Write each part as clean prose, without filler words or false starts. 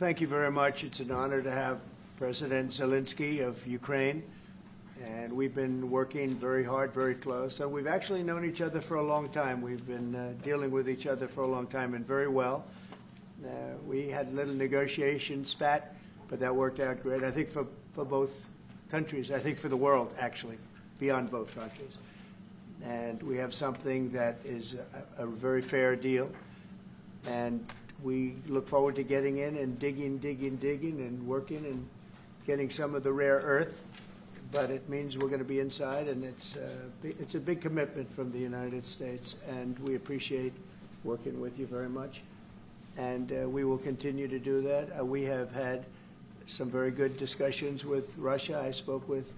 Thank you very much. It's an honor to have President Zelenskyy of Ukraine, and we've been working very hard, very close. So we've actually known each other for a long time. We've been dealing with each other for a long time and very well. We had a little negotiation spat, but that worked out great. I think for both countries, I think for the world, actually, beyond both countries. And we have something that is a very fair deal. And we look forward to getting in and digging and working and getting some of the rare earth. But it means we're going to be inside, and it's a big commitment from the United States, and we appreciate working with you very much. And we will continue to do that. We have had some very good discussions with Russia. I spoke with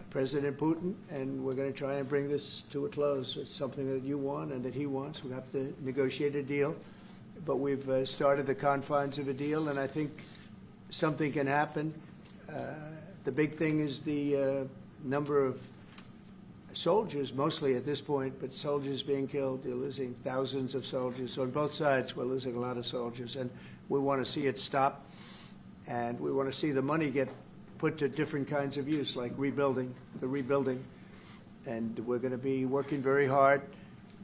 President Putin, and we're going to try and bring this to a close. It's something that you want and that he wants. We have to negotiate a deal. But we've started the confines of a deal, and I think something can happen. The big thing is the number of soldiers, mostly at this point, but soldiers being killed. You're losing thousands of soldiers. On both sides, we're losing a lot of soldiers, and we want to see it stop, and we want to see the money get put to different kinds of use, like rebuilding. And we're going to be working very hard,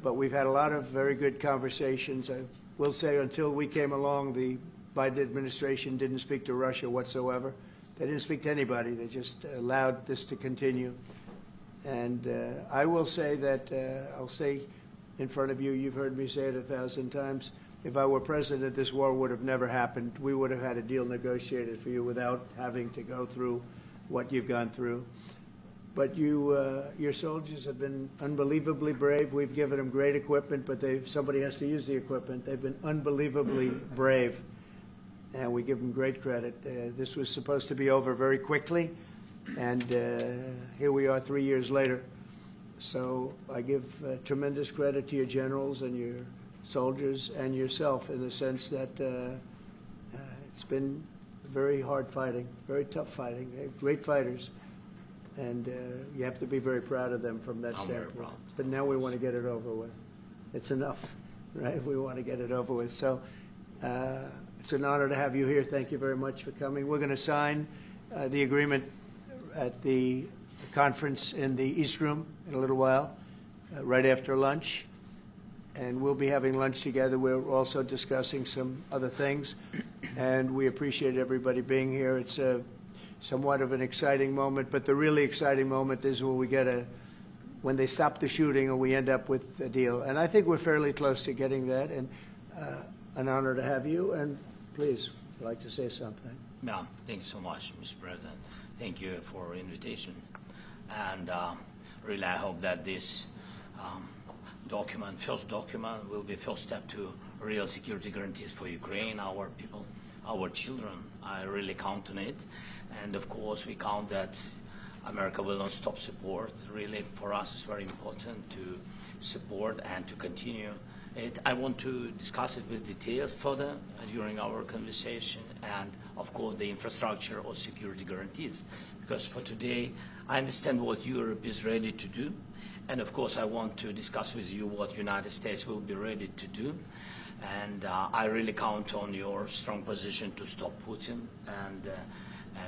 but we've had a lot of very good conversations. I will say until we came along, the Biden administration didn't speak to Russia whatsoever. They didn't speak to anybody. They just allowed this to continue. And I will say that, I'll say in front of you, you've heard me say it 1,000 times, if I were president, this war would have never happened. We would have had a deal negotiated for you without having to go through what you've gone through. But your soldiers have been unbelievably brave. We've given them great equipment, but somebody has to use the equipment. They've been unbelievably brave, and we give them great credit. This was supposed to be over very quickly, and here we are 3 years later. So I give tremendous credit to your generals and your soldiers and yourself in the sense that it's been very hard fighting, very tough fighting, great fighters. And you have to be very proud of them from that standpoint. But now we want to get it over with. It's enough, right? We want to get it over with. So it's an honor to have you here. Thank you very much for coming. We're going to sign the agreement at the conference in the East Room in a little while, right after lunch. And we'll be having lunch together. We're also discussing some other things. And we appreciate everybody being here. It's somewhat of an exciting moment, but the really exciting moment is when they stop the shooting and we end up with a deal. And I think we're fairly close to getting that, and an honor to have you. And please, I'd like to say something. Yeah, thank you so much, Mr. President. Thank you for the invitation. And really, I hope that this first document, will be first step to real security guarantees for Ukraine, our people, our children. I really count on it. And of course, we count that America will not stop support. Really, for us, it's very important to support and to continue it. I want to discuss it with details further during our conversation, and of course, the infrastructure or security guarantees. Because for today, I understand what Europe is ready to do, and of course, I want to discuss with you what the United States will be ready to do. And I really count on your strong position to stop Putin.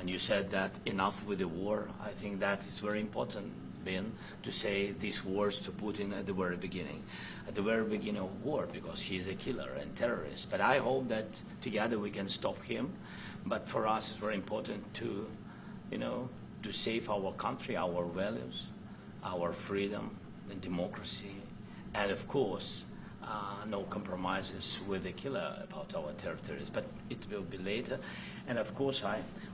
And you said that enough with the war. I think that is very important, Ben, to say these words to Putin at the very beginning of war, because he is a killer and terrorist. But I hope that together we can stop him. But for us, it's very important to, to save our country, our values, our freedom and democracy, and of course, no compromises with the killer about our territories, but it will be later. And of course,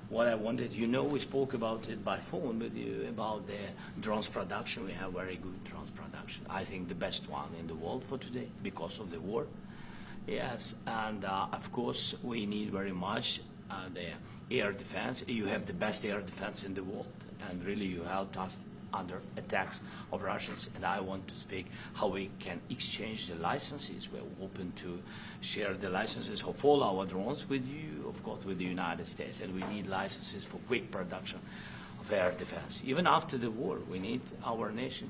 what I wanted, we spoke about it by phone with you about the drones production. We have very good drones production. I think the best one in the world for today because of the war. Yes, and of course, we need very much the air defense. You have the best air defense in the world, and really you helped us under attacks of Russians, and I want to speak how we can exchange the licenses. We're open to share the licenses of all our drones with you, of course, with the United States, and we need licenses for quick production of air defense. Even after the war, we need our nation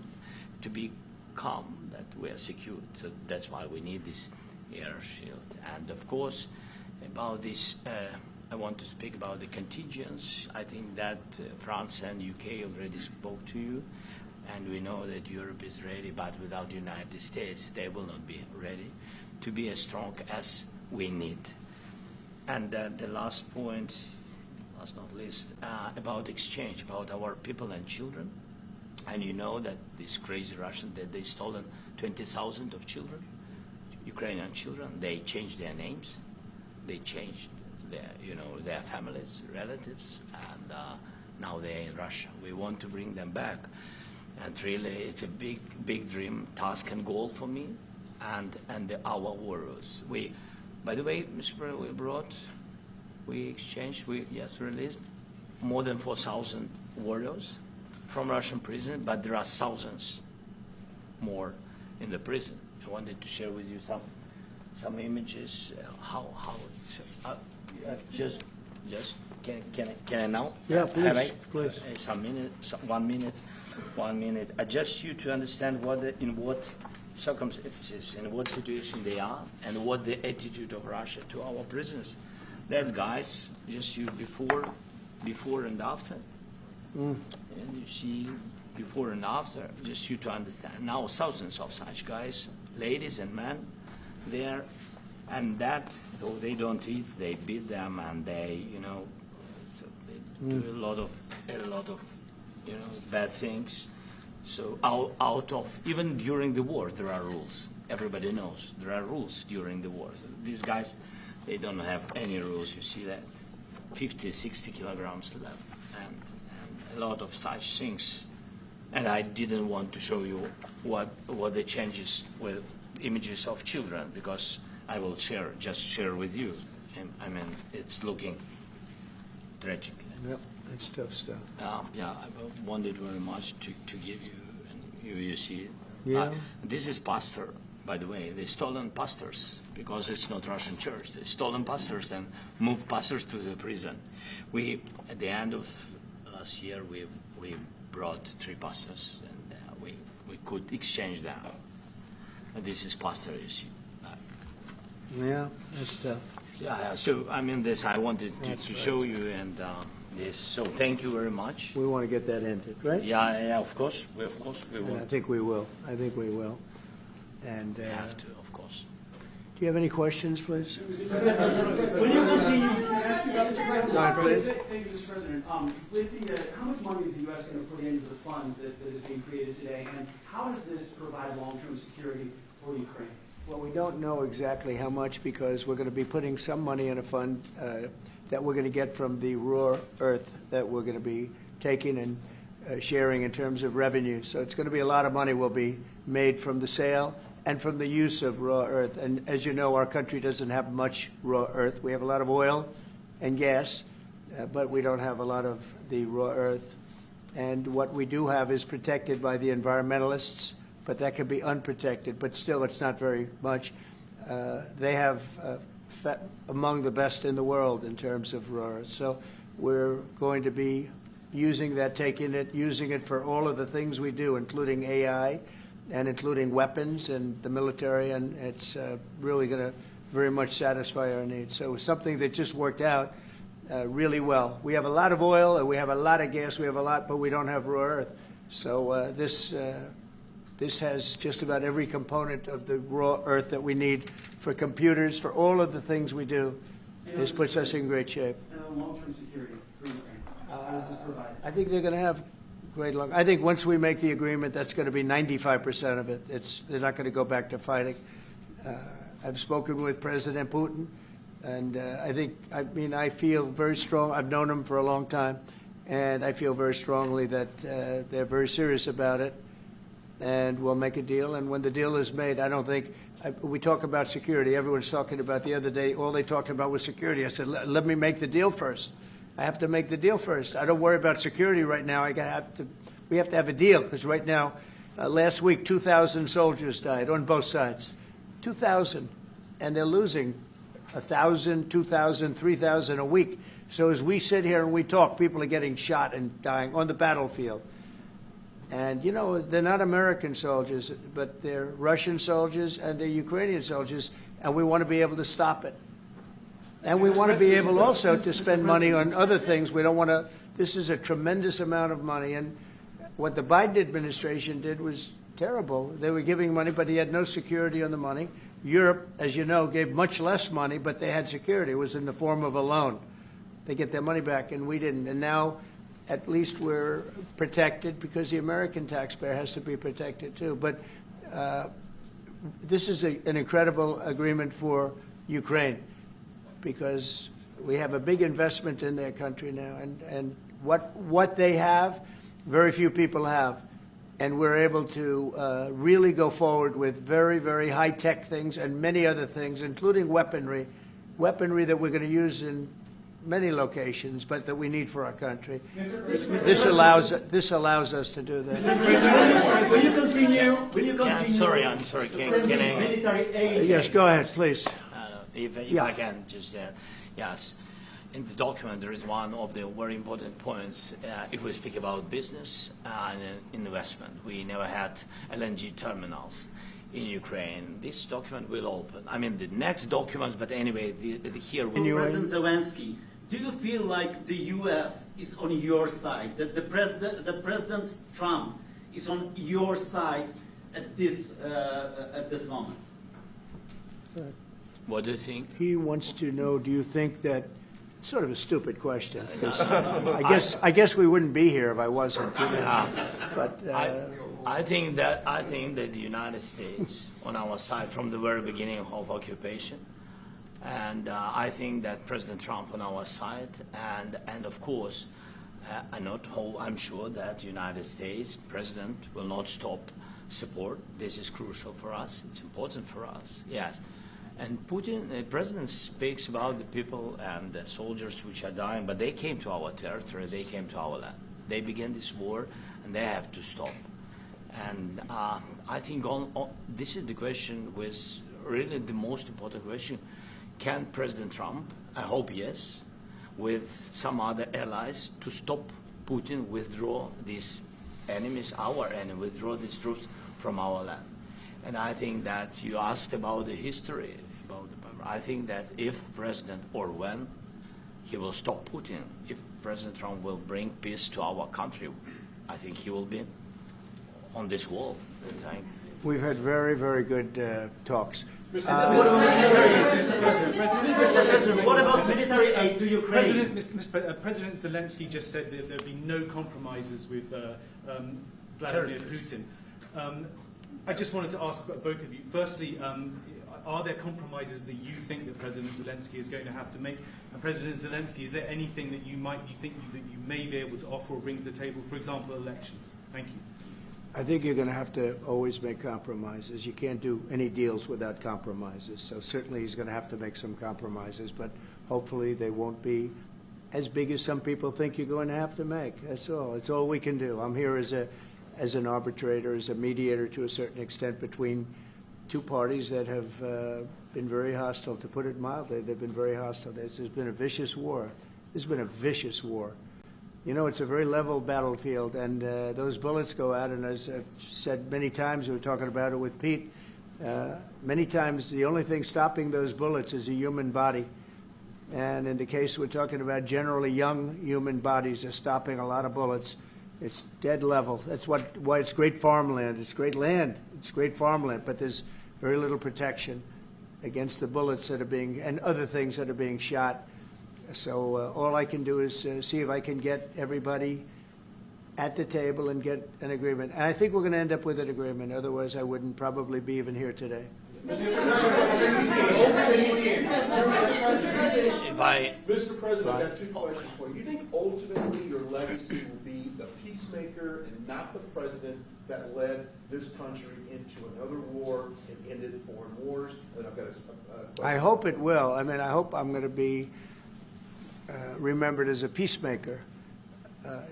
to be calm, that we are secured. So that's why we need this air shield. And of course, about this I want to speak about the contingents. I think that France and UK already spoke to you, and we know that Europe is ready, but without the United States, they will not be ready to be as strong as we need. And the last point, last not least, about exchange, about our people and children. And you know that these crazy Russians, that they stolen 20,000 of children, Ukrainian children. They changed their names, they changed their families, relatives, and now they're in Russia. We want to bring them back, and really, it's a big dream, task, and goal for me, and our warriors. By the way, Mr. President, we exchanged, released more than 4,000 warriors from Russian prison, but there are thousands more in the prison. I wanted to share with you some images, how it's just can I now? Yeah, please, Have I, please. Some minute, 1 minute. Just you to understand in what circumstances, in what situation they are, and what the attitude of Russia to our prisoners. That guys, just you before and after. And you see before and after, just you to understand. Now thousands of such guys, ladies and men, there, and that, so they don't eat, they beat them, and they, so they do a lot of bad things. So out of, even during the war, there are rules. Everybody knows there are rules during the war. So these guys, they don't have any rules. You see that 50, 60 kilograms left, and a lot of such things. And I didn't want to show you what the changes with images of children, because I will just share with you. And, I mean, it's looking tragic. Yep, that's tough stuff. Yeah, I wanted very much to give you, and you see it. Yeah. This is pastor, by the way. They stolen pastors, because it's not Russian church. They stolen pastors and moved pastors to the prison. At the end of last year, we brought 3 pastors, and we could exchange them. And this is pastor, you see. Yeah, that's tough. Yeah, so I mean, this I wanted to show you, and this. So thank you very much. We want to get that ended, right? Yeah, of course, we And will. I think we will. And We have to, of course. do you have any questions, please? When you continue to ask you about the president, Go ahead, please. Thank you, Mr. President. With how much money is the U.S. going to put into the fund that is being created today, and how does this provide long-term security for Ukraine? Well, we don't know exactly how much, because we're going to be putting some money in a fund that we're going to get from the raw earth that we're going to be taking and sharing in terms of revenue. So it's going to be a lot of money will be made from the sale and from the use of raw earth. And as you know, our country doesn't have much raw earth. We have a lot of oil and gas, but we don't have a lot of the raw earth. And what we do have is protected by the environmentalists, but that can be unprotected. But still, it's not very much. They have among the best in the world in terms of raw earth. So we're going to be using that, using it for all of the things we do, including AI and including weapons and the military, and it's really going to very much satisfy our needs. So it's something that just worked out really well. We have a lot of oil, and we have a lot of gas, but we don't have raw earth. So this has just about every component of the raw earth that we need for computers, for all of the things we do. This puts us in great shape. And long-term security for Ukraine. How does this provide? I think they're going to have great luck. I think once we make the agreement, that's going to be 95% of it. They're not going to go back to fighting. I've spoken with President Putin, and I feel very strong. I've known him for a long time, and I feel very strongly that they're very serious about it, and we'll make a deal. And when the deal is made, I don't think we talk about security. Everyone's talking about the other day. All they talked about was security. I said, let me make the deal first. I have to make the deal first. I don't worry about security right now. We have to have a deal, because right now, last week, 2,000 soldiers died on both sides. 2,000, and they're losing 1,000, 2,000, 3,000 a week. So as we sit here and we talk, people are getting shot and dying on the battlefield. And, they're not American soldiers, but they're Russian soldiers and they're Ukrainian soldiers, and we want to be able to stop it. And we want to be able also to spend money on other things. We don't want to, this is a tremendous amount of money. And what the Biden administration did was terrible. They were giving money, but he had no security on the money. Europe, as you know, gave much less money, but they had security. It was in the form of a loan. They get their money back, and we didn't. And now, at least we're protected because the American taxpayer has to be protected too. But this is an incredible agreement for Ukraine because we have a big investment in their country now, and what they have, very few people have. And we're able to really go forward with very, very high-tech things and many other things, including weaponry that we're going to use in many locations, but that we need for our country. This allows us to do that. Will you continue? Yeah, I'm sorry. Can I? Military aid. Yes, go ahead, please. If Yeah. I can just, yes. In the document, there is one of the very important points. If we speak about business and investment, we never had LNG terminals in Ukraine. This document will open. I mean, the next documents, but anyway, here we will. President Zelenskyy, do you feel like the U.S. is on your side? That the President Trump is on your side at this moment? What do you think? He wants to know, do you think that, sort of a stupid question. I guess we wouldn't be here if I wasn't. But I think that the United States on our side from the very beginning of occupation, and I think that President Trump on our side, and of course, I'm sure that the United States President will not stop support. This is crucial for us. It's important for us. Yes. And Putin, the president speaks about the people and the soldiers which are dying, but they came to our territory, they came to our land. They began this war, and they have to stop. And I think this is the question, was really the most important question. Can President Trump, I hope yes, with some other allies, to stop Putin, withdraw these enemies, our enemy, withdraw these troops from our land? And I think that you asked about the history. I think that if President, or when, he will stop Putin, if President Trump will bring peace to our country, I think he will be on this wall. we've had very, very good talks. What about military aid to Ukraine? President Zelenskyy just said that there'd be no compromises with Vladimir Putin. I just wanted to ask both of you. Firstly, are there compromises that you think that President Zelenskyy is going to have to make? And President Zelenskyy, is there anything that you think that you may be able to offer or bring to the table? For example, elections. Thank you. I think you're going to have to always make compromises. You can't do any deals without compromises. So certainly he's going to have to make some compromises, but hopefully they won't be as big as some people think you're going to have to make. That's all. It's all we can do. I'm here as an arbitrator, as a mediator to a certain extent between two parties that have been very hostile, to put it mildly. They've been very hostile. There's been a vicious war. There's been a vicious war. You know, it's a very level battlefield, and those bullets go out, and as I've said many times, we were talking about it with Pete, many times the only thing stopping those bullets is a human body. And in the case we're talking about, generally young human bodies are stopping a lot of bullets. It's dead level. That's why it's great farmland. It's great land. It's great farmland, but there's very little protection against the bullets that are being, and other things that are being shot. So all I can do is see if I can get everybody at the table and get an agreement. And I think we're going to end up with an agreement. Otherwise, I wouldn't probably be even here today. Mr. President, I've got two questions for you. You think ultimately your legacy will be the peacemaker and not the president that led this country into another war and ended foreign wars? And I've got a question. I hope it will. I mean, I hope I'm going to be remembered as a peacemaker.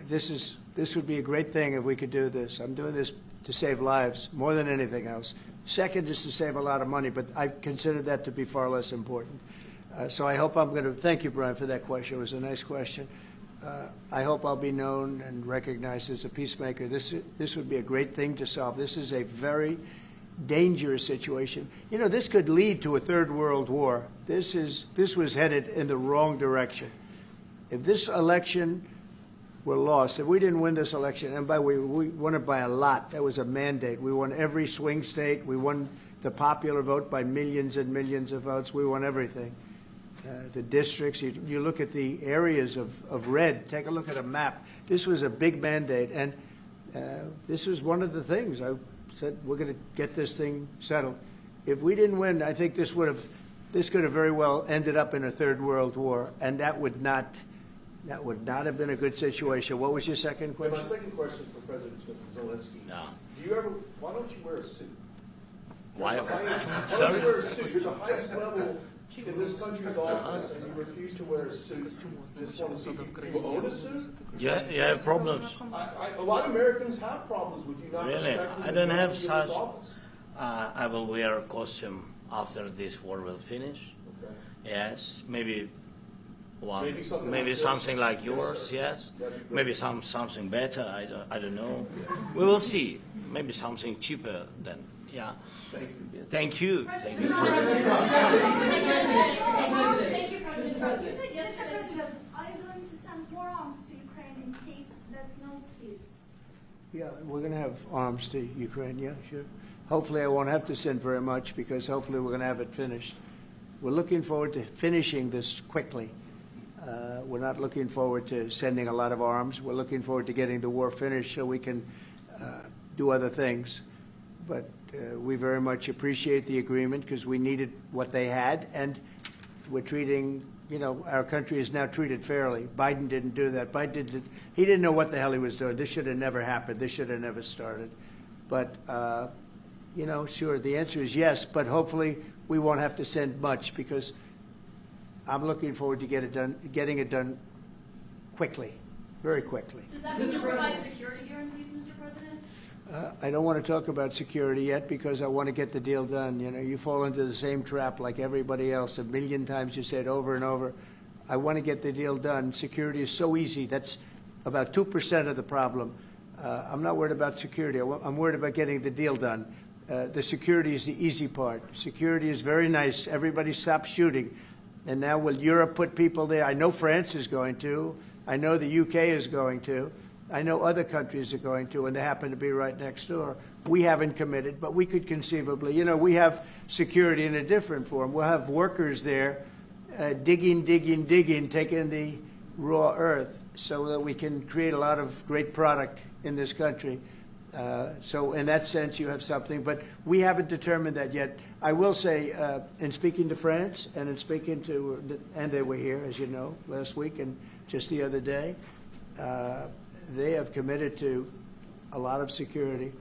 This would be a great thing if we could do this. I'm doing this to save lives more than anything else. Second is to save a lot of money, but I consider that to be far less important. So I hope I'm going to, thank you, Brian, for that question. It was a nice question. I hope I'll be known and recognized as a peacemaker. This would be a great thing to solve. This is a very dangerous situation. You know, this could lead to a third world war. This was headed in the wrong direction. If this election were lost, if we didn't win this election, and by the way, we won it by a lot. That was a mandate. We won every swing state. We won the popular vote by millions and millions of votes. We won everything. The districts, you look at the areas of red, take a look at a map. This was a big mandate, and this was one of the things. I said, we're going to get this thing settled. If we didn't win, I think this could have very well ended up in a third world war, and that would not have been a good situation. What was your second And my question? second question for President Zelensky. Yeah. Why don't you wear a suit? Why? Why don't you Sorry? wear a suit? You're the highest level in this country's office, and you refuse to wear a suit. Just want to see, do you own a suit? You have problems. A lot of Americans have problems with you not Really? respecting I the don't have authority of such. this office. I will wear a costume after this war will finish. Okay. Yes, maybe one, Maybe something maybe like this. something like Yes, yours. sir. Yes, That'd be great. maybe something better. I don't know. We will see. Maybe something cheaper then. Yeah. Thank you. Thank you. Thank you. Thank you, President Trump. You said yesterday. Are you going to send more arms to Ukraine in case there's no peace? Yeah, we're going to have arms to Ukraine, yeah, sure. Hopefully I won't have to send very much because hopefully we're going to have it finished. We're looking forward to finishing this quickly. We're not looking forward to sending a lot of arms. We're looking forward to getting the war finished so we can do other things. But we very much appreciate the agreement because we needed what they had, and we're treating, you know, our country is now treated fairly. Biden didn't do that. He didn't know what the hell he was doing. This should have never happened. This should have never started. But, you know, sure, the answer is yes, but hopefully we won't have to send much because I'm looking forward to getting it done quickly, very quickly. Does that still provide security guarantees, Mr. President? I don't want to talk about security yet because I want to get the deal done. You know, you fall into the same trap like everybody else. A million times you say it over and over. I want to get the deal done. Security is so easy. That's about 2% of the problem. I'm not worried about security. I'm worried about getting the deal done. The security is the easy part. Security is very nice. Everybody stops shooting. And now will Europe put people there? I know France is going to. I know the UK is going to. I know other countries are going to, and they happen to be right next door. We haven't committed, but we could conceivably. You know, we have security in a different form. We'll have workers there digging, taking the raw earth so that we can create a lot of great product in this country. So in that sense, you have something, but we haven't determined that yet. I will say, in speaking to France and in speaking to, and they were here, as you know, last week and just the other day, they have committed to a lot of security.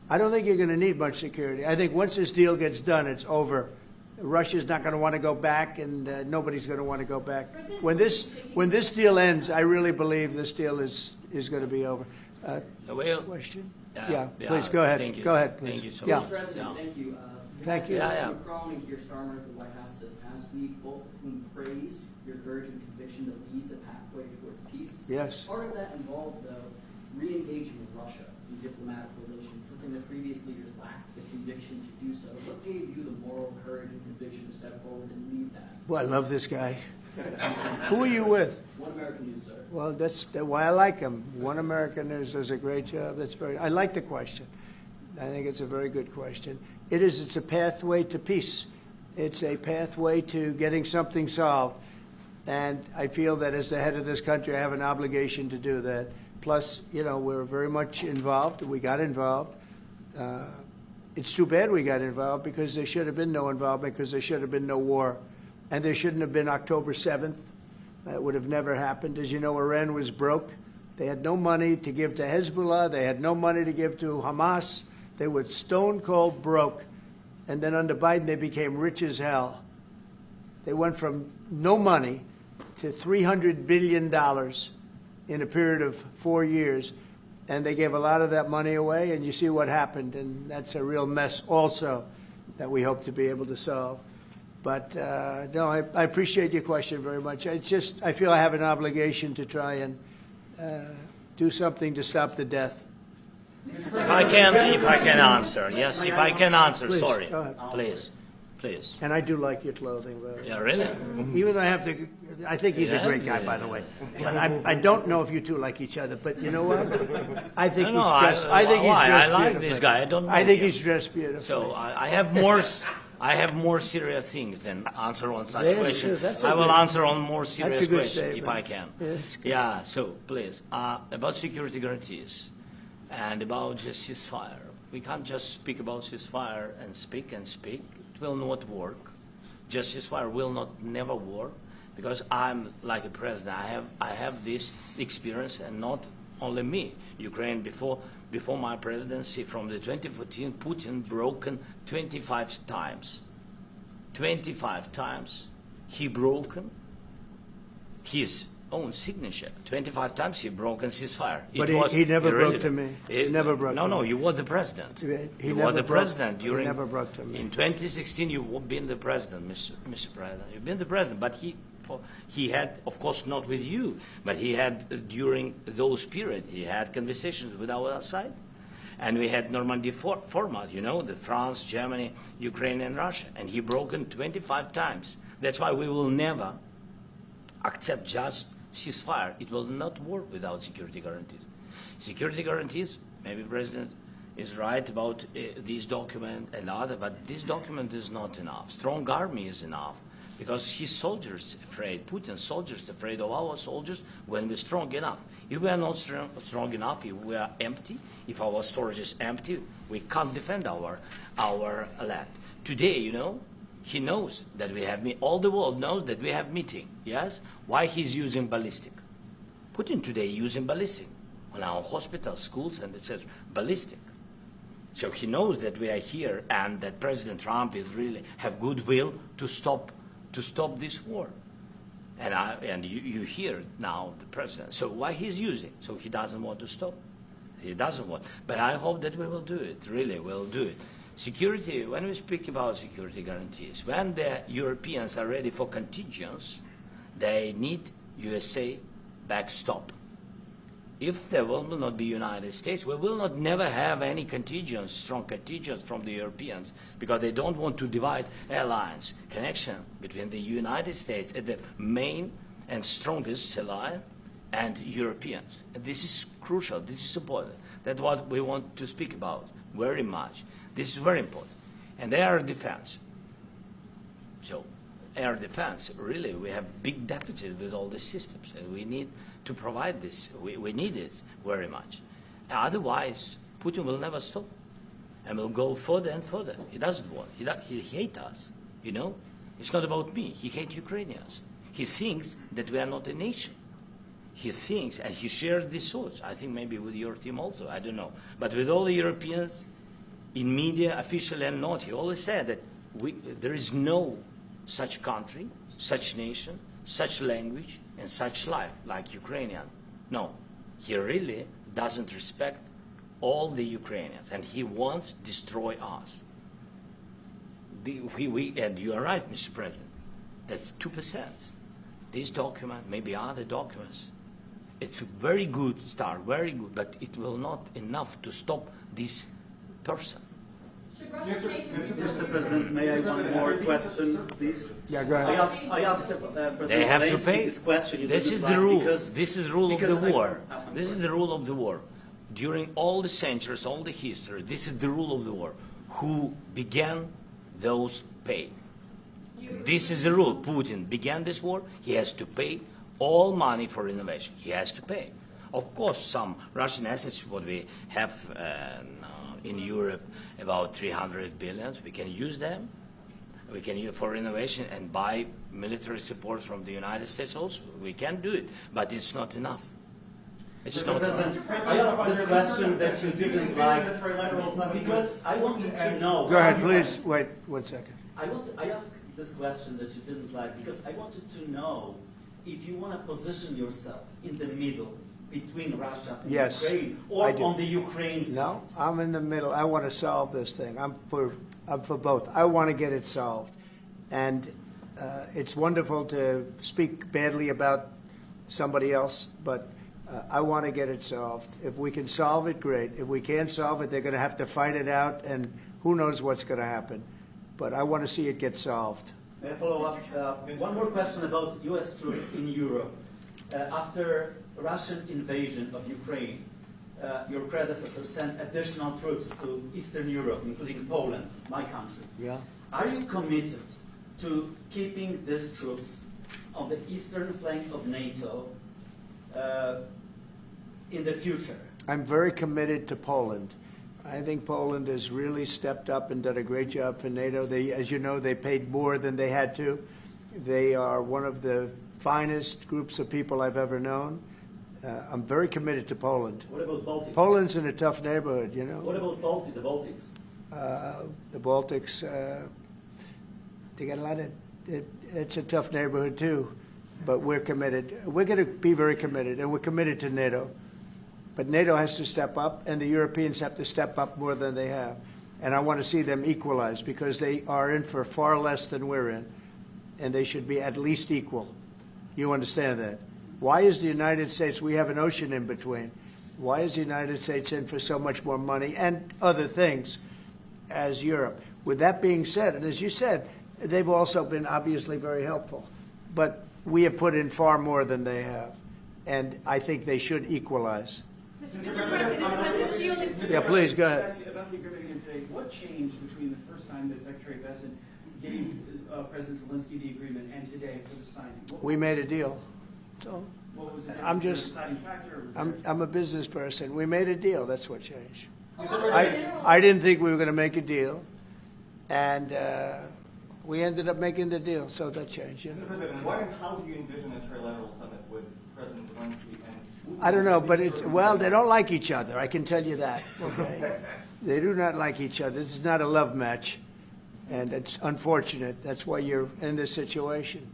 I don't think you're going to need much security. I think once this deal gets done, it's over. Russia's not going to want to go back, and nobody's going to want to go back. When this deal ends, I really believe this deal is going to be over. Well, Question? yeah, Please go ahead. Thank you. Go ahead, please. Thank you so Yeah. much. President, Yeah. thank you. Thank you. Yeah. Macron and Keir Starmer at the White House this past week, both of whom praised your courage and conviction to lead the pathway towards peace. Yes. Part of that involved, though, re-engaging with Russia in diplomatic relations, something that previous leaders lacked the conviction to do so. What gave you the moral courage and conviction to step forward and lead that? Well, I love this guy. Who are you with? One American News, sir. Well, that's why I like him. One American News does a great job. I like the question. I think it's a very good question. It's a pathway to peace. It's a pathway to getting something solved. And I feel that as the head of this country, I have an obligation to do that. Plus, you know, we're very much involved. We got involved. It's too bad we got involved because there should have been no involvement because there should have been no war. And there shouldn't have been October 7th. That would have never happened. As you know, Iran was broke. They had no money to give to Hezbollah. They had no money to give to Hamas. They were stone cold broke. And then under Biden, they became rich as hell. They went from no money to $300 billion in a period of 4 years. And they gave a lot of that money away, and you see what happened. And that's a real mess also that we hope to be able to solve. But, no, I appreciate your question very much. I feel I have an obligation to try and do something to stop the death. If I can answer, yes, if I can answer, Please, sorry, go ahead. please. And I do like your clothing, but Yeah, really? even though I think he's a great guy, by the way. But I don't know if you two like each other, but you know what? I think No, he's no, dressed. I think he's why? dressed I like beautifully. this guy. I don't know I think him. he's dressed beautifully. So I have more. I have more serious things than answer on such Yes, questions. that's a I will good- answer on more serious That's a good questions if statement. I can. Yes. Yeah. So please, about security guarantees and about just ceasefire. We can't just speak about ceasefire and speak and speak. It will not work. Just ceasefire will not never work because I'm like a president. I have this experience, and not only me. Ukraine before my presidency, from the 2014, Putin broken 25 times. 25 times he broken his own signature. 25 times he broken ceasefire. But he never broke to me. He never broke No, to no, me. you were the president. He You never were the broke- president he during. never broke to me. In 2016, you've been the president, Mr. President. You've been the president, but he had, of course, not with you, but he had during those periods. He had conversations with our side, and we had Normandy format. You know, the France, Germany, Ukraine, and Russia, and he broken 25 times. That's why we will never accept just ceasefire. It will not work without security guarantees. Security guarantees, maybe President is right about this document and other, but this document is not enough. Strong army is enough because his soldiers afraid, Putin's soldiers afraid of our soldiers when we're strong enough. If we are not strong enough, if we are empty, if our storage is empty, we can't defend our land. Today, you know, he knows that we have all the world knows that we have meeting. Yes, why he's using ballistic? Putin today using ballistic on our hospitals, schools, and it says ballistic. So he knows that we are here and that President Trump is really have goodwill to stop this war. And you hear now the president. So why he's using? So he doesn't want to stop. He doesn't want. But I hope that we will do it. Really, we'll do it. Security, when we speak about security guarantees, when the Europeans are ready for contingents, they need USA backstop. If there will not be United States, we will not never have any contingents, strong contingents from the Europeans, because they don't want to divide alliance, connection between the United States as the main and strongest ally and Europeans. And this is crucial, this is important. That's what we want to speak about very much. This is very important. And air defense. So air defense, really, we have big deficit with all the systems, and we need to provide this. We need it very much. Otherwise, Putin will never stop, and will go further and further. He doesn't want. He hates us. You know, it's not about me. He hates Ukrainians. He thinks that we are not a nation. He thinks, and he shares these thoughts. I think maybe with your team also. I don't know, but with all the Europeans, in media, official and not, he always said that there is no such country, such nation, such language, and such life like Ukrainian. No, he really doesn't respect all the Ukrainians, and he wants to destroy us. And you are right, Mr. President. That's 2%. This document, maybe other documents, it's a very good start, very good, but it will not enough to stop this person. Should Russia change its Mr. President, may I one more question, please? Yeah, go ahead. I asked President They have to Zelensky pay. this question. You This didn't is like the rule. because- This is the rule of because the war. I'm This is sorry. the rule of the war. During all the centuries, all the history, this is the rule of the war. Who began, those pay. This is the rule. Putin began this war. He has to pay all money for innovation. He has to pay. Of course, some Russian assets, what we have in Europe, about 300 billion, we can use them. We can use for innovation and buy military support from the United States also. We can do it, but it's not enough. It's Mr. not enough. President, I asked this question that you didn't like because I wanted to know. Go ahead, please. Wait 1 second. I asked this question that you didn't like because I wanted to know if you want to position yourself in the middle between Russia and Yes, Ukraine, I or do. on the Ukraine side. No, I'm in the middle. I want to solve this thing. I'm for both. I want to get it solved. And it's wonderful to speak badly about somebody else, but I want to get it solved. If we can solve it, great. If we can't solve it, they're going to have to fight it out, and who knows what's going to happen. But I want to see it get solved. May I follow up? One more question about U.S. troops in Europe. After Russian invasion of Ukraine, your predecessor sent additional troops to Eastern Europe, including Poland, my country. Yeah. Are you committed to keeping these troops on the eastern flank of NATO in the future? I'm very committed to Poland. I think Poland has really stepped up and done a great job for NATO. They, as you know, they paid more than they had to. They are one of the finest groups of people I've ever known. I'm very committed to Poland. What about Baltics? Poland's in a tough neighborhood, you know. What about the Baltics? The Baltics, they got a lot of, it's a tough neighborhood too, but we're committed. We're going to be very committed, and we're committed to NATO. But NATO has to step up, and the Europeans have to step up more than they have. And I want to see them equalize, because they are in for far less than we're in, and they should be at least equal. You understand that? Why is the United States, we have an ocean in between, why is the United States in for so much more money and other things as Europe? With that being said, and as you said, they've also been obviously very helpful, but we have put in far more than they have, and I think they should equalize. Yeah, please, go ahead. About the agreement again today, what changed between the first time that Secretary Bessent gave President Zelenskyy the agreement and today for the signing? We made a deal. So What was the I'm just, deciding factor? I'm a business person. We made a deal. That's what changed. I didn't think we were going to make a deal, and we ended up making the deal, so that changed. You know? Mr. President, what and how do you envision a trilateral summit with President Zelenskyy and? I don't know, but it's, well, they don't like each other. I can tell you that. Okay, they do not like each other. This is not a love match, and it's unfortunate. That's why you're in this situation.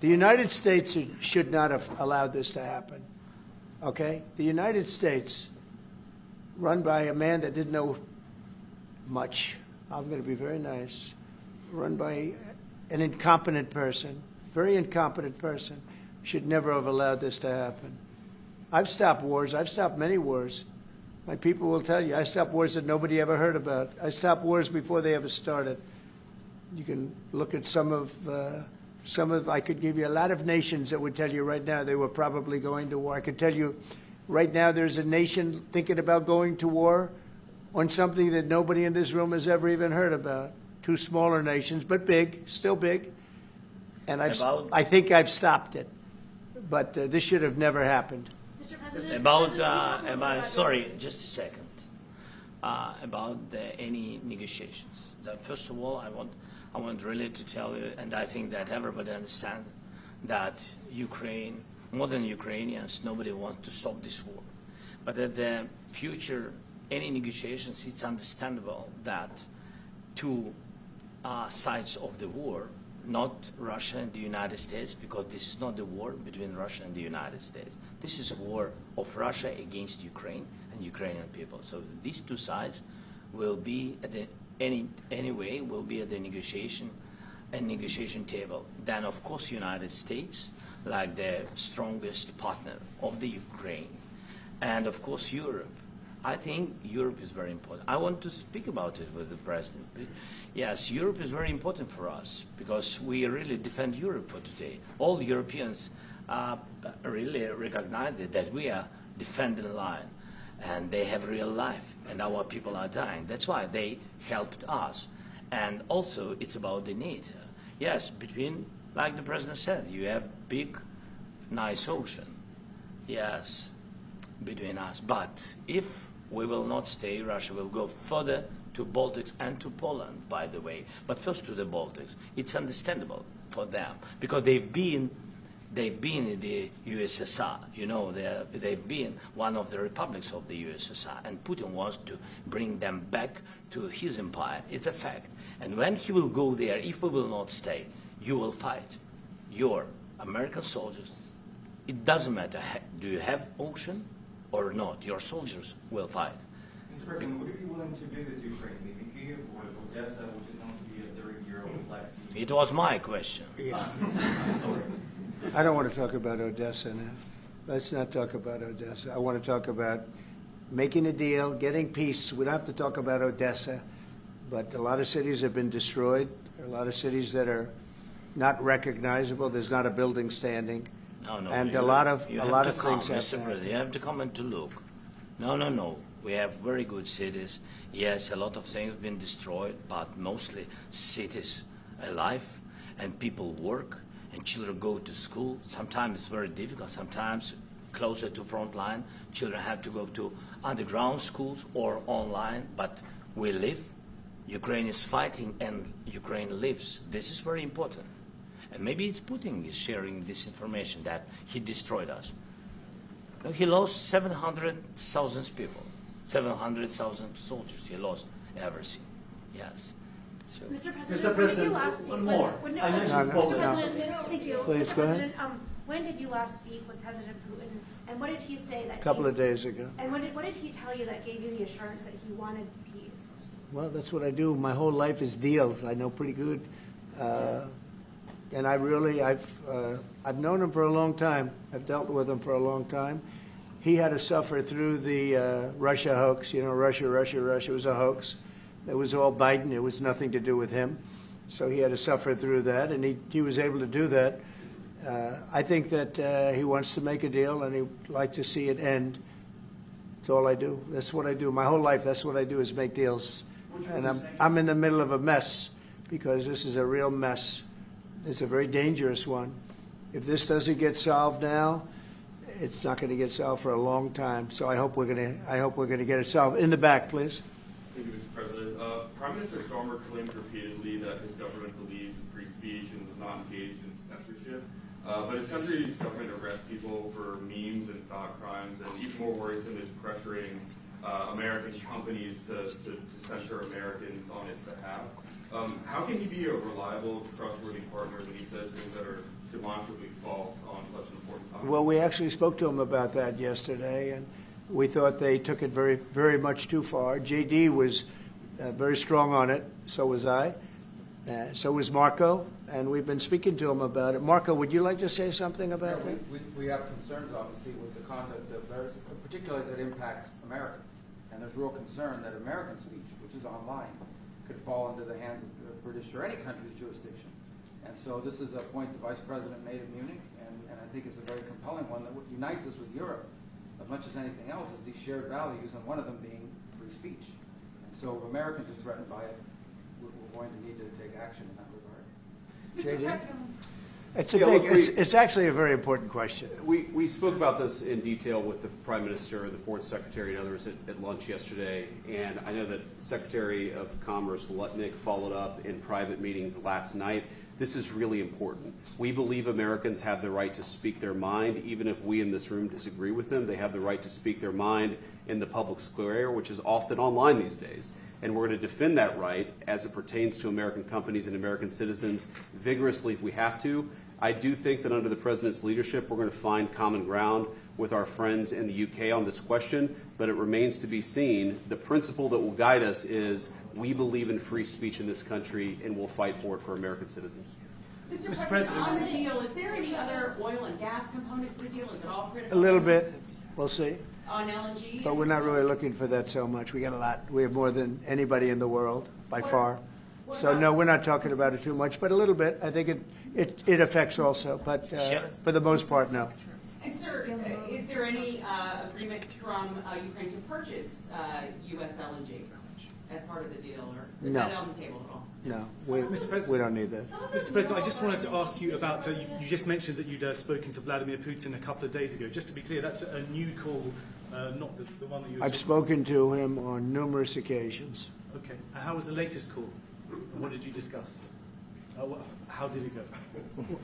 The United States should not have allowed this to happen. Okay, the United States, run by a man that didn't know much. I'm going to be very nice. Run by an incompetent person, very incompetent person, should never have allowed this to happen. I've stopped wars. I've stopped many wars. My people will tell you, I stopped wars that nobody ever heard about. I stopped wars before they ever started. You can look at some of, I could give you a lot of nations that would tell you right now they were probably going to war. I could tell you right now there's a nation thinking about going to war on something that nobody in this room has ever even heard about. Two smaller nations, but big, still big. And I think I've stopped it. But this should have never happened. Mr. President, About sorry, just a second. About any negotiations. First of all, I want really to tell you, and I think that everybody understands that Ukraine, more than Ukrainians, nobody wants to stop this war. But at the future, any negotiations, it's understandable that two sides of the war, not Russia and the United States, because this is not the war between Russia and the United States. This is a war of Russia against Ukraine and Ukrainian people. So these two sides will be at the anyway will be at the negotiation table. Then, of course, United States, like the strongest partner of the Ukraine, and of course Europe. I think Europe is very important. I want to speak about it with the President. Yes, Europe is very important for us because we really defend Europe for today. All Europeans really recognize that we are defending the line, and they have real life, and our people are dying. That's why they helped us. And also, it's about the NATO. Yes, between, like the President said, you have big, nice ocean. Yes, between us. But if we will not stay, Russia will go further to Baltics and to Poland, by the way. But first to the Baltics. It's understandable for them because they've been in the USSR. You know, they've been one of the republics of the USSR, and Putin wants to bring them back to his empire. It's a fact. And when he will go there, if we will not stay, you will fight. Your American soldiers, it doesn't matter, do you have ocean or not, your soldiers will fight. Mr. President, would you be willing to visit Ukraine, maybe Kyiv or Odessa, which is going to be a 30-year-old Black Sea? It was my question. Yeah. I don't want to talk about Odessa now. let's not talk about Odessa. I want to talk about making a deal, getting peace. We don't have to talk about Odessa, but a lot of cities have been destroyed. There are a lot of cities that are not recognizable. There's not a building standing. No, and you a lot of things have Mr. to President, happen. you have to come and to look. No. We have very good cities. Yes, a lot of things have been destroyed, but mostly cities alive, and people work, and children go to school. Sometimes it's very difficult. Sometimes closer to front line, children have to go to underground schools or online, but we live. Ukraine is fighting, and Ukraine lives. This is very important. And maybe it's Putin is sharing this information that he destroyed us. No, he lost 700,000 people, 700,000 soldiers. He lost everything. Yes. So, Mr. Mr. President, when did you President, last speak one with- more. when- I mentioned No, Poland. Mr. President, thank you. Please, Mr. go ahead. President, when did you last speak with President Putin, and what did he say that? A couple of days ago. And what did he tell you that gave you the assurance that he wanted peace? Well, that's what I do. My whole life is deals. I know pretty good. And I've known him for a long time. I've dealt with him for a long time. He had to suffer through the Russia hoax. You know, Russia was a hoax. It was all Biden. It was nothing to do with him. So he had to suffer through that, and he was able to do that. I think that he wants to make a deal, and he'd like to see it end. That's all I do. That's what I do. My whole life, that's what I do is make deals. And I'm in the middle of a mess because this is a real mess. It's a very dangerous one. If this doesn't get solved now, it's not going to get solved for a long time. So I hope we're going to get it solved. In the back, please. Thank you, Mr. President. Prime Minister Starmer claimed repeatedly that his government believes in free speech and was not engaged in censorship. But his country's government arrests people for memes and thought crimes, and even more worrisome is pressuring American companies to censor Americans on its behalf. How can he be a reliable, trustworthy partner when he says things that are demonstrably false on such an important topic? Well, we actually spoke to him about that yesterday, and we thought they took it very, very much too far. JD was very strong on it. So was I. So was Marco, and we've been speaking to him about it. Marco, would you like to say something about that? We have concerns, obviously, with the conduct of those, particularly as it impacts Americans. And there's real concern that American speech, which is online, could fall into the hands of the British or any country's jurisdiction. And so this is a point the Vice President made in Munich, and I think it's a very compelling one that unites us with Europe as much as anything else is these shared values, and one of them being free speech. And so if Americans are threatened by it, we're going to need to take action in that regard. Mr. President. It's actually a very important question. We spoke about this in detail with the Prime Minister, the Foreign Secretary, and others at lunch yesterday, and I know that Secretary of Commerce Lutnick followed up in private meetings last night. This is really important. We believe Americans have the right to speak their mind, even if we in this room disagree with them. They have the right to speak their mind in the public square, which is often online these days. And we're going to defend that right as it pertains to American companies and American citizens vigorously if we have to. I do think that under the President's leadership, we're going to find common ground with our friends in the UK on this question, but it remains to be seen. The principle that will guide us is we believe in free speech in this country, and we'll fight for it for American citizens. Mr. President, on the deal, is there any other oil and gas component to the deal? Is it all critical? A little bit. We'll see. On LNG? But we're not really looking for that so much. We got a lot. We have more than anybody in the world, by far. So, no, we're not talking about it too much, but a little bit. I think it affects also, but for the most part, no. And, sir, is there any agreement from Ukraine to purchase U.S. LNG as part of the deal, or is that on the table at all? No, Mr. President, we don't need that. Mr. President, I just wanted to ask you about, you just mentioned that you'd spoken to Vladimir Putin a couple of days ago. Just to be clear, that's a new call, not the one that you were I've spoken to him on numerous occasions. Okay. And how was the latest call? And what did you discuss? How did it go?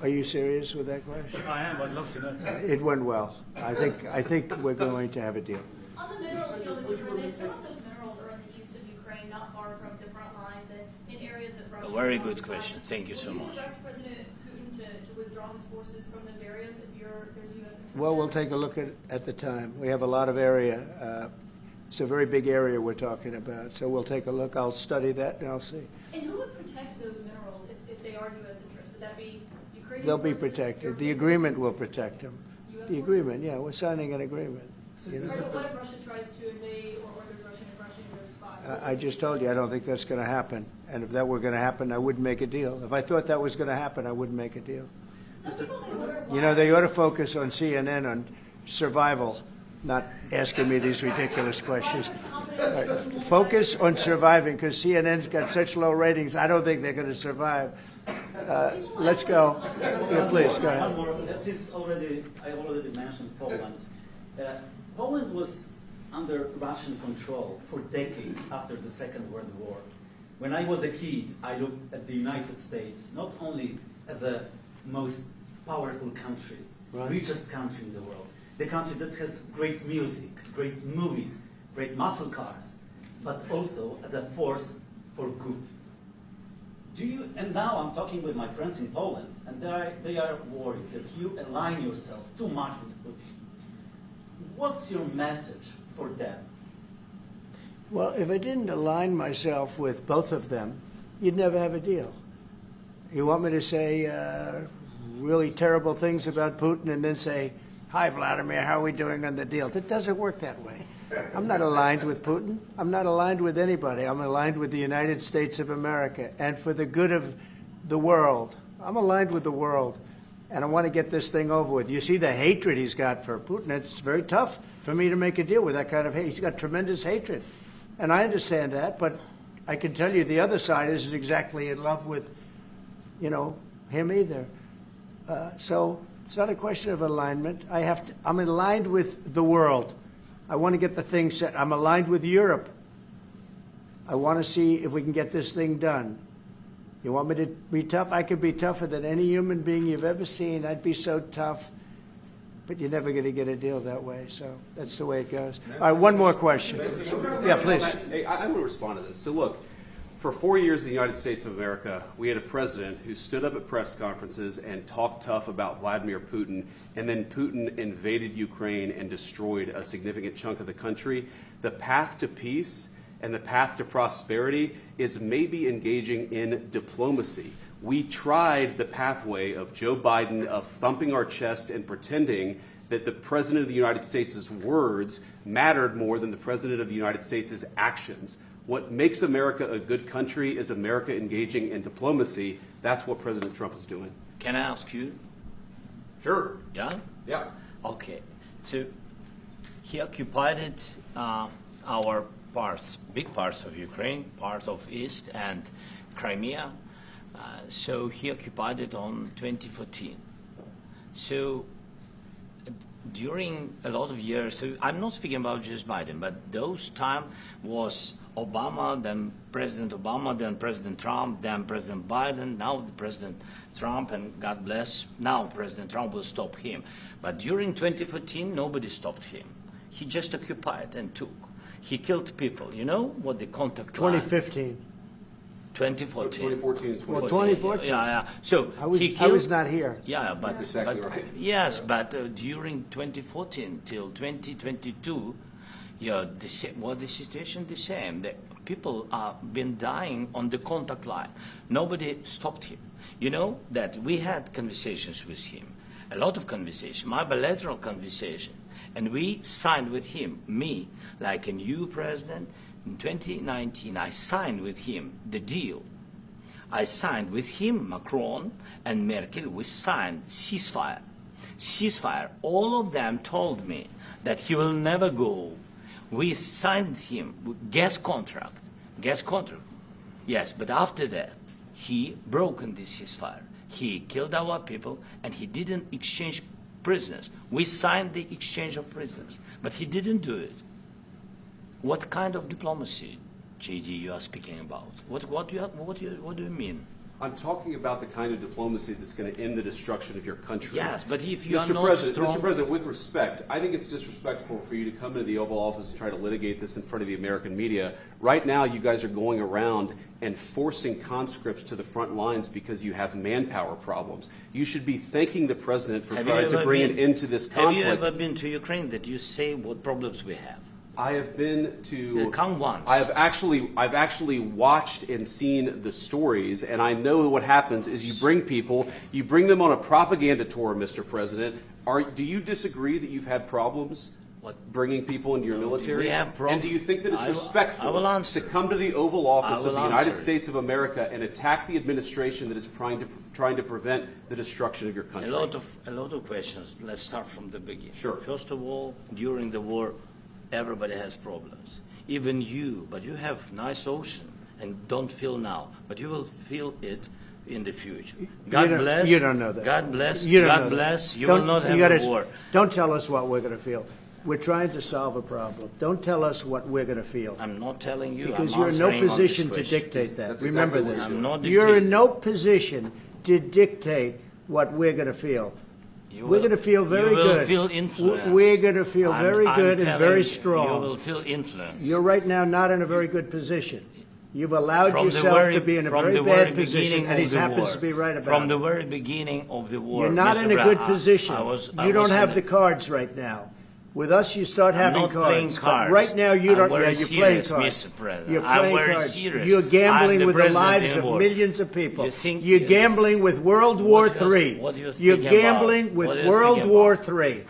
Are you serious with that question? I am. I'd love to know. It went well. I think we're going to have a deal. On the minerals deal, Mr. President, some of those minerals are in the east of Ukraine, not far from the front lines, and in areas that Russia. A very good question. Thank you so much. Would you direct President Putin to withdraw his forces from those areas if there's U.S. interest? Well, we'll take a look at the time. We have a lot of area. It's a very big area we're talking about, so we'll take a look. I'll study that, and I'll see. And who would protect those minerals if they are U.S. interest? Would that be Ukrainian They'll be forces, protected. The European agreement will forces, protect them. U.S. the agreement, yeah, we're signing an agreement. You know? What if Russia tries to invade or orders Russian aggression in those spots? I just told you, I don't think that's going to happen. And if that were going to happen, I wouldn't make a deal. If I thought that was going to happen, I wouldn't make a deal. Some people may wonder why. You know, they ought to focus on CNN on survival, not asking me these ridiculous questions. Right. Focus on surviving, because CNN's got such low ratings, I don't think they're going to survive. Let's go. Yeah, please, go ahead. One more. Since I already mentioned Poland. Poland was under Russian control for decades after the Second World War. When I was a kid, I looked at the United States not only as a most powerful country, richest country in the world, the country that has great music, great movies, great muscle cars, but also as a force for good. And now I'm talking with my friends in Poland, and they are worried that you align yourself too much with Putin. What's your message for them? Well, if I didn't align myself with both of them, you'd never have a deal. You want me to say really terrible things about Putin and then say, "Hi, Vladimir, how are we doing on the deal?" That doesn't work that way. I'm not aligned with Putin. I'm not aligned with anybody. I'm aligned with the United States of America. And for the good of the world, I'm aligned with the world. And I want to get this thing over with. You see the hatred he's got for Putin. It's very tough for me to make a deal with that kind of hate. He's got tremendous hatred. And I understand that, but I can tell you the other side isn't exactly in love with, him either. So it's not a question of alignment. I'm aligned with the world. I want to get the thing set. I'm aligned with Europe. I want to see if we can get this thing done. You want me to be tough? I could be tougher than any human being you've ever seen. I'd be so tough. But you're never going to get a deal that way. So that's the way it goes. All right, one more question. Yeah, please. Hey, I want to respond to this. So look, for 4 years in the United States of America, we had a president who stood up at press conferences and talked tough about Vladimir Putin, and then Putin invaded Ukraine and destroyed a significant chunk of the country. The path to peace and the path to prosperity is maybe engaging in diplomacy. We tried the pathway of Joe Biden, of thumping our chest and pretending that the President of the United States' words mattered more than the President of the United States' actions. What makes America a good country is America engaging in diplomacy. That's what President Trump is doing. Can I ask you? Sure. Yeah? Yeah. Okay. So he occupied our parts, big parts of Ukraine, part of East and Crimea. So he occupied it on 2014. So during a lot of years, so I'm not speaking about just Biden, but those time was Obama, then President Obama, then President Trump, then President Biden, now the President Trump, and God bless, now President Trump will stop him. But during 2014, nobody stopped him. He just occupied and took. He killed people. You know what the contact line? 2015. 2014. 2014 is Well, 2014. Yeah. So I was, he killed, I was not here. Yeah, but, That's exactly right. Yes, but during 2014 till 2022, the situation the same. The people have been dying on the contact line. Nobody stopped him. You know that we had conversations with him, a lot of conversation, my bilateral conversation, and we signed with him, me, like a new president. In 2019, I signed with him the deal. I signed with him, Macron and Merkel, we signed ceasefire. Ceasefire. All of them told me that he will never go. We signed him with gas contract. Gas contract. Yes, but after that, he broken this ceasefire. He killed our people and he didn't exchange prisoners. We signed the exchange of prisoners, but he didn't do it. What kind of diplomacy, JD, you are speaking about? What do you mean? I'm talking about the kind of diplomacy that's going to end the destruction of your country. Yes, but if you are Mr. not President, strong... Mr. President, with respect, I think it's disrespectful for you to come into the Oval Office and try to litigate this in front of the American media. Right now, you guys are going around and forcing conscripts to the front lines because you have manpower problems. You should be thanking the President for trying to bring an end to this conflict. Have you ever been to Ukraine that you say what problems we have? I have been to. Come once. I've actually watched and seen the stories, and I know what happens is you bring people, you bring them on a propaganda tour, Mr. President, Do you disagree that you've had problems bringing people into your military? We have problems. And do you think that it's respectful to come to the Oval Office of the United States of America and attack the administration that is trying to prevent the destruction of your country? A lot of questions. Let's start from the beginning. Sure. First of all, during the war, everybody has problems. Even you, but you have nice ocean and don't feel now, but you will feel it in the future. God bless. You don't know that. God bless. You don't God know bless. that. You will not have a war. Don't tell us what we're going to feel. We're trying to solve a problem. Don't tell us what we're going to feel. I'm not telling you. Because I'm you're in no answering on position this to question. dictate that. That's Remember exactly this. what I'm not You're in dictating. no position to dictate what we're going to feel. We're going to feel very you will good. Feel influence. We're going to feel very I'm good and telling very you, strong. You will feel influence. You're right now not in a very good position. You've allowed From the yourself very- to be in a from very the very bad position, beginning and he of the happens war. to be right about From it. the very beginning of the war. You're not Mr. in a Brown, good position. I You don't was have in the cards right now. With us, you start I'm having not playing cards. cards. But right now, you I'm don't. very Yeah, you're playing serious, cards. Mr. President. You're I'm playing very cards. serious. You're I'm gambling the with the president lives in of war. millions of people. You think- You're gambling with World War What do you- III. what do you You're think about? gambling with What do you World think War about? III.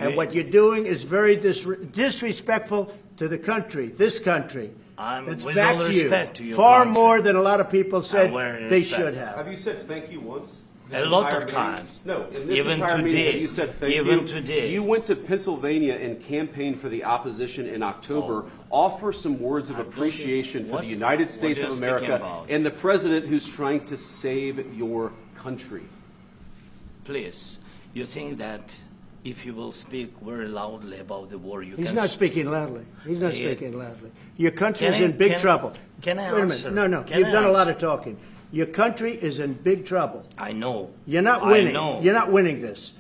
And You- what you're doing is very disrespectful to the country, this country. That's with back all to respect to you. your Far country. more than a lot of people said very they respect. should have. Have you said thank you once? A lot of times. No, in this Even entire meeting, today. have you said thank you? Even today. You went to Pennsylvania and campaigned for the opposition in October. Offer some words of appreciation for the United States what of are you speaking America about? and the president who's trying to save your country. Please, you think that if you will speak very loudly about the war, you He's can... not speaking loudly. He's not Yeah. speaking loudly. Your country is Can I- in big can- trouble. can I Wait a answer? minute. No. Can You've I done a lot answer? of talking. Your country is in big trouble. I know. You're not I winning. know. You're not winning this.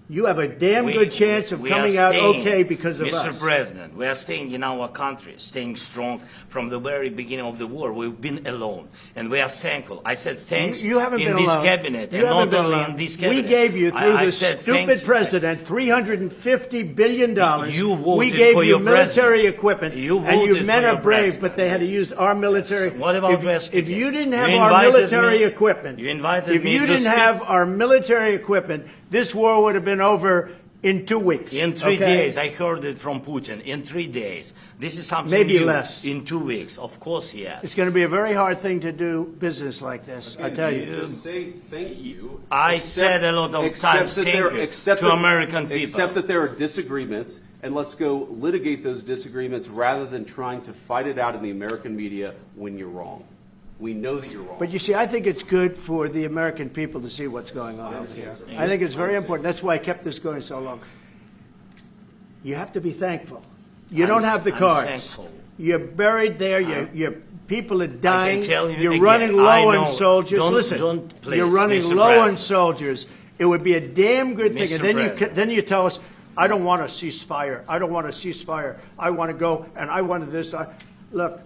You have a damn We- good chance of we are coming out staying, okay because of Mr. us. President, we are staying in our country, staying strong from the very beginning of the war. We've been alone, and we are thankful. I said thanks You haven't in been this alone. cabinet, You and haven't not been only alone. in this cabinet. We gave you, through I this said thank stupid you. president, $350 billion. You voted we gave for you your military president. equipment. You and you voted men for are your brave, president. but they had to use our military. What about if West you Virginia? didn't have You our invited military me- equipment, you invited if me you to didn't speak. have our military equipment, this war would have been over in 2 weeks. In 3 okay? days, I heard it from Putin. In 3 days, this is something Maybe new. less. In 2 weeks, of course, yes. It's going to be a very hard thing to do business like this, I tell you. Just say thank you. I said a lot of times thank you to American people. Except that there are disagreements, and let's go litigate those disagreements rather than trying to fight it out in the American media when you're wrong. We know that you're wrong. But you see, I think it's good for the American people to see what's going on over here. I think it's very important. That's why I kept this going so long. You have to be thankful. You don't have the I'm cards. thankful. You're buried there. Your people are dying. tell you You're again, running I low know. on soldiers. Don't- Listen, don't, please, you're running Mr. low on President. soldiers. It would be a damn good thing. Mr. And then President. then you tell us, I don't want a ceasefire. I don't want a ceasefire. I want to go and I wanted this. Look.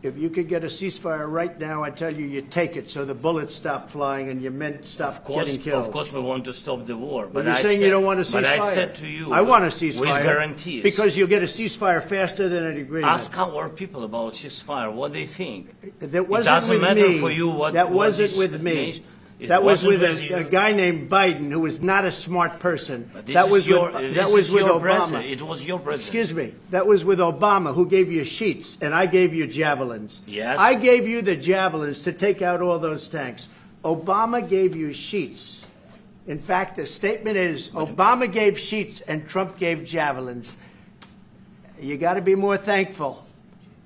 If you could get a ceasefire right now, I tell you, you take it so the bullets stop flying and your men stop getting killed. Of course, we want to stop the war. But But you're I saying said, you don't want a ceasefire. But I said to you, I want a ceasefire. with guarantees. Because you'll get a ceasefire faster than an agreement. Ask our people about ceasefire, what they think. That wasn't it doesn't with matter me. for you what. That what wasn't this with me. nation- it That was wasn't with you. a guy named Biden, who was not a smart person. But this That is was your, with, this that was is with your Obama. president. It was your president. Excuse me. That was with Obama, who gave you sheets, and I gave you javelins. Yes. I gave you the javelins to take out all those tanks. Obama gave you sheets. In fact, the statement is Obama gave sheets and Trump gave javelins. You got to be more thankful,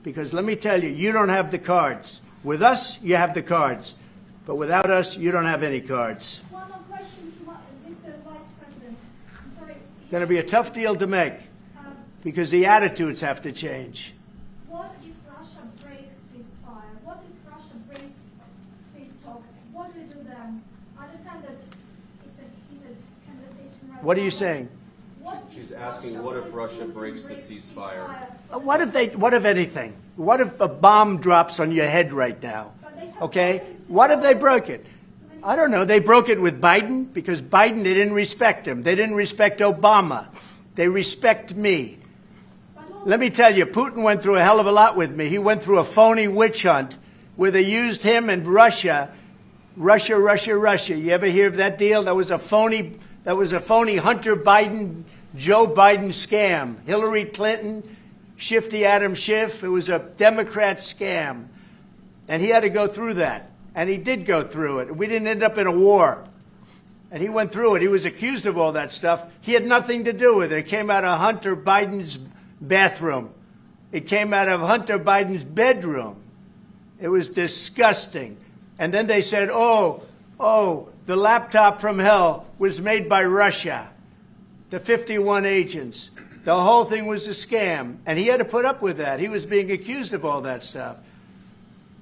because let me tell you, you don't have the cards. With us, you have the cards. But without us, you don't have any cards. One more question to Mr. Vice President. I'm sorry. It's going to be a tough deal to make, because the attitudes have to change. What if Russia breaks ceasefire? What if Russia breaks peace talks? What do we do then? I understand that it's a heated conversation right now. What are you saying? What if She's asking, what if Russia breaks the ceasefire? What if anything? What if a bomb drops on your head right now? Okay? What if they broke it? I don't know. They broke it with Biden, because Biden, they didn't respect him. They didn't respect Obama. They respect me. Let me tell you, Putin went through a hell of a lot with me. He went through a phony witch hunt where they used him and Russia. You ever hear of that deal? That was a phony That was a phony Hunter Biden, Joe Biden scam. Hillary Clinton, Shifty Adam Schiff. It was a Democrat scam. And he had to go through that. And he did go through it. We didn't end up in a war. And he went through it. He was accused of all that stuff. He had nothing to do with it. It came out of Hunter Biden's bathroom. It came out of Hunter Biden's bedroom. It was disgusting. And then they said, oh, the laptop from hell was made by Russia. The 51 agents. The whole thing was a scam. And he had to put up with that. He was being accused of all that stuff.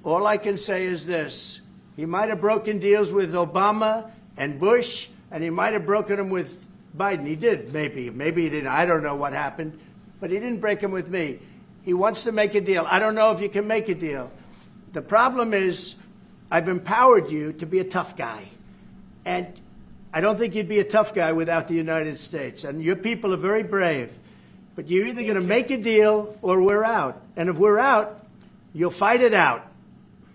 All I can say is this. He might have broken deals with Obama and Bush, and he might have broken them with Biden. He did, maybe. Maybe he didn't. I don't know what happened. But he didn't break them with me. He wants to make a deal. I don't know if you can make a deal. The problem is I've empowered you to be a tough guy. And I don't think you'd be a tough guy without the United States. And your people are very brave. But you're either going to make a deal or we're out. And if we're out, you'll fight it out.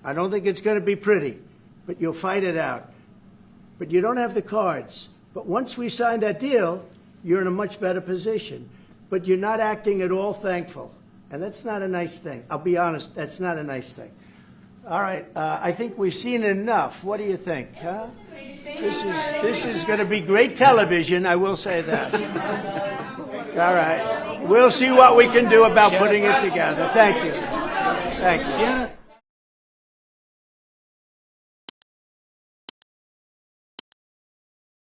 I don't think it's going to be pretty, but you'll fight it out. But you don't have the cards. But once we sign that deal, you're in a much better position. But you're not acting at all thankful. And that's not a nice thing. I'll be honest, that's not a nice thing. All right, I think we've seen enough. What do you think? Huh? This is going to be great television, I will say that. All right. We'll see what we can do about putting it together. Thank you. Thanks.